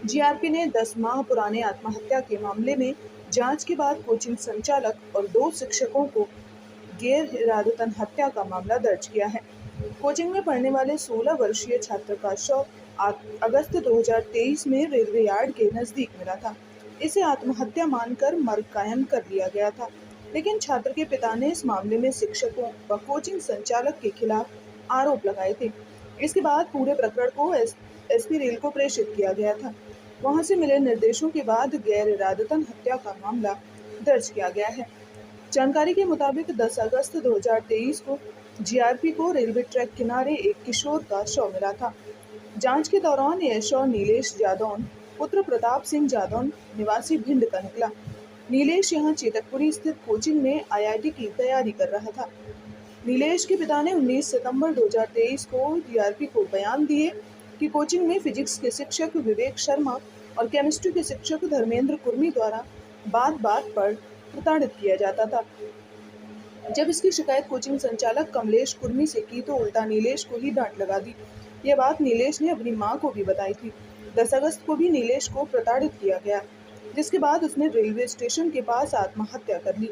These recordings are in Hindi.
जीआरपी ने 10 माह पुराने आत्महत्या के मामले में जांच के बाद कोचिंग संचालक और 2 शिक्षकों को गैर इरादतन हत्या का मामला दर्ज किया है। कोचिंग में पढ़ने वाले 16 वर्षीय छात्र का शव अगस्त 2023 में रेलवे यार्ड के नजदीक मिला था। इसे आत्महत्या मानकर मर्ग कायम कर लिया गया था, लेकिन छात्र के पिता ने इस मामले में शिक्षकों व कोचिंग संचालक के खिलाफ आरोप लगाए थे। इसके बाद पूरे प्रकरण को एसपी रेल को प्रेषित किया गया था। वहां से मिले निर्देशों के बाद गैर इरादतन हत्या का मामला दर्ज किया गया है। जानकारी के मुताबिक 10 अगस्त 2023 को जीआरपी को रेलवे ट्रैक किनारे एक किशोर का शव मिला था। जांच के दौरान यह शव नीलेश जादौन पुत्र प्रताप सिंह जादौन निवासी भिंड का निकला। नीलेश यहां चेतकपुरी स्थित कोचिंग में आईआईटी की तैयारी कर रहा था। नीलेश के पिता ने 19 सितंबर 2023 को जीआरपी को बयान दिए कि कोचिंग में फिजिक्स के शिक्षक विवेक शर्मा और केमिस्ट्री के शिक्षक धर्मेंद्र कुर्मी द्वारा बात बात पर प्रताड़ित किया जाता था। जब इसकी शिकायत कोचिंग संचालक कमलेश कुर्मी से की तो उल्टा नीलेश को ही डांट लगा दी। यह बात नीलेश ने अपनी मां को भी बताई थी। 10 अगस्त को भी नीलेश को प्रताड़ित किया गया, जिसके बाद उसने रेलवे स्टेशन के पास आत्महत्या कर ली।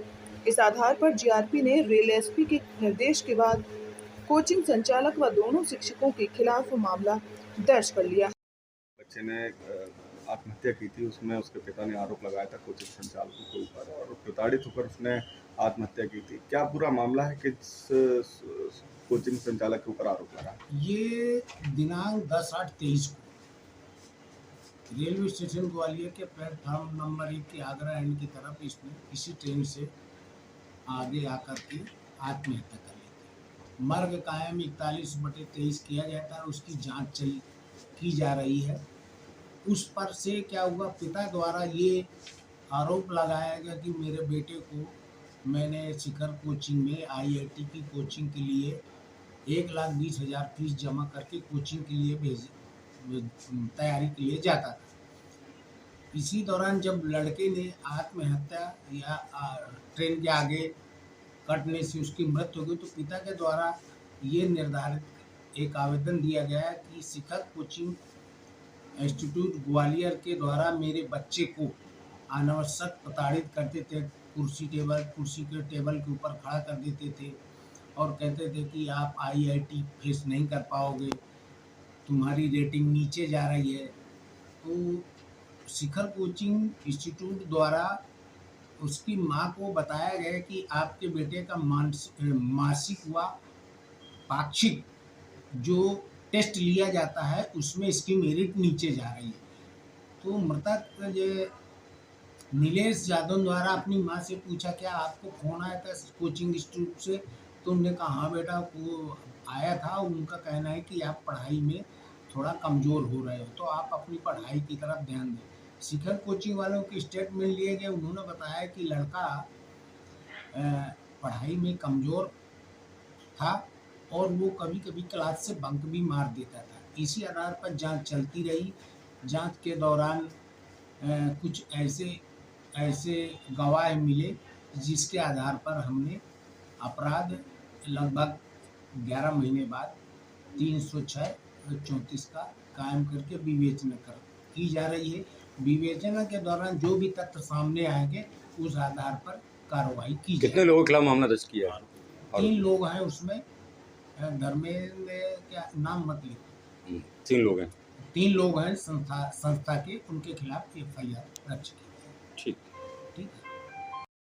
इस आधार पर जीआरपी ने रेल एसपी के निर्देश के बाद कोचिंग संचालक व दोनों शिक्षकों के खिलाफ मामला दर्ज कर लिया। बच्चे ने आत्महत्या की थी, उसमें उसके पिता ने आरोप लगाया था कोचिंग संचालकों के ऊपर और प्रताड़ित होकर उसने आत्महत्या की थी। क्या पूरा मामला है कि कोचिंग संचालक के ऊपर आरोप लगा? ये दिनांक 10/8/23 को रेलवे स्टेशन ग्वालियर के प्लेटफॉर्म नंबर 1 के आगरा एंड की तरफ इसने किसी ट्रेन से आगे आकर के आत्महत्या कर ली थी। मर्ग कायम 41/23 किया जाता है, उसकी जांच की जा रही है। उस पर से क्या हुआ, पिता द्वारा ये आरोप लगाया गया कि मेरे बेटे को मैंने शिखर कोचिंग में आईआईटी की कोचिंग के लिए 1,20,000 फीस जमा करके कोचिंग के लिए तैयारी के लिए जाता था। इसी दौरान जब लड़के ने आत्महत्या या ट्रेन के आगे कटने से उसकी मृत्यु हो गई तो पिता के द्वारा ये निर्धारित एक आवेदन दिया गया कि शिखर कोचिंग इंस्टीट्यूट ग्वालियर के द्वारा मेरे बच्चे को अनावश्यक प्रताड़ित करते थे। कुर्सी के टेबल के ऊपर खड़ा कर देते थे और कहते थे कि आप आईआईटी फेस नहीं कर पाओगे, तुम्हारी रेटिंग नीचे जा रही है। तो शिखर कोचिंग इंस्टीट्यूट द्वारा उसकी मां को बताया गया कि आपके बेटे का मासिक व पाक्षिक जो टेस्ट लिया जाता है उसमें इसकी मेरिट नीचे जा रही है। तो मृतक नीलेश यादव द्वारा अपनी मां से पूछा, क्या आपको फोन आया था कोचिंग इंस्टीट्यूट से? तो उन्होंने कहा हाँ बेटा, वो आया था। उनका कहना है कि आप पढ़ाई में थोड़ा कमज़ोर हो रहे हो, तो आप अपनी पढ़ाई की तरफ ध्यान दें। शिखर कोचिंग वालों के स्टेटमेंट लिए गए। उन्होंने बताया कि लड़का पढ़ाई में कमज़ोर था और वो कभी कभी क्लास से बंक भी मार देता था। इसी आधार पर जांच चलती रही। जांच के दौरान कुछ ऐसे गवाह मिले जिसके आधार पर हमने अपराध लगभग 11 महीने बाद 306/34 का कायम करके विवेचना की जा रही है। विवेचना के दौरान जो भी तथ्य सामने आएंगे उस आधार पर कार्रवाई की जाएगी। कितने लोगों के खिलाफ मामला दर्ज किया है? 3 लोग हैं उसमें। धर्मेंद्र क्या नाम मत लिखो। 3 लोग हैं। 3 लोग हैं संस्था के, उनके खिलाफ FIR दर्ज की है। ठीक। ठीक है।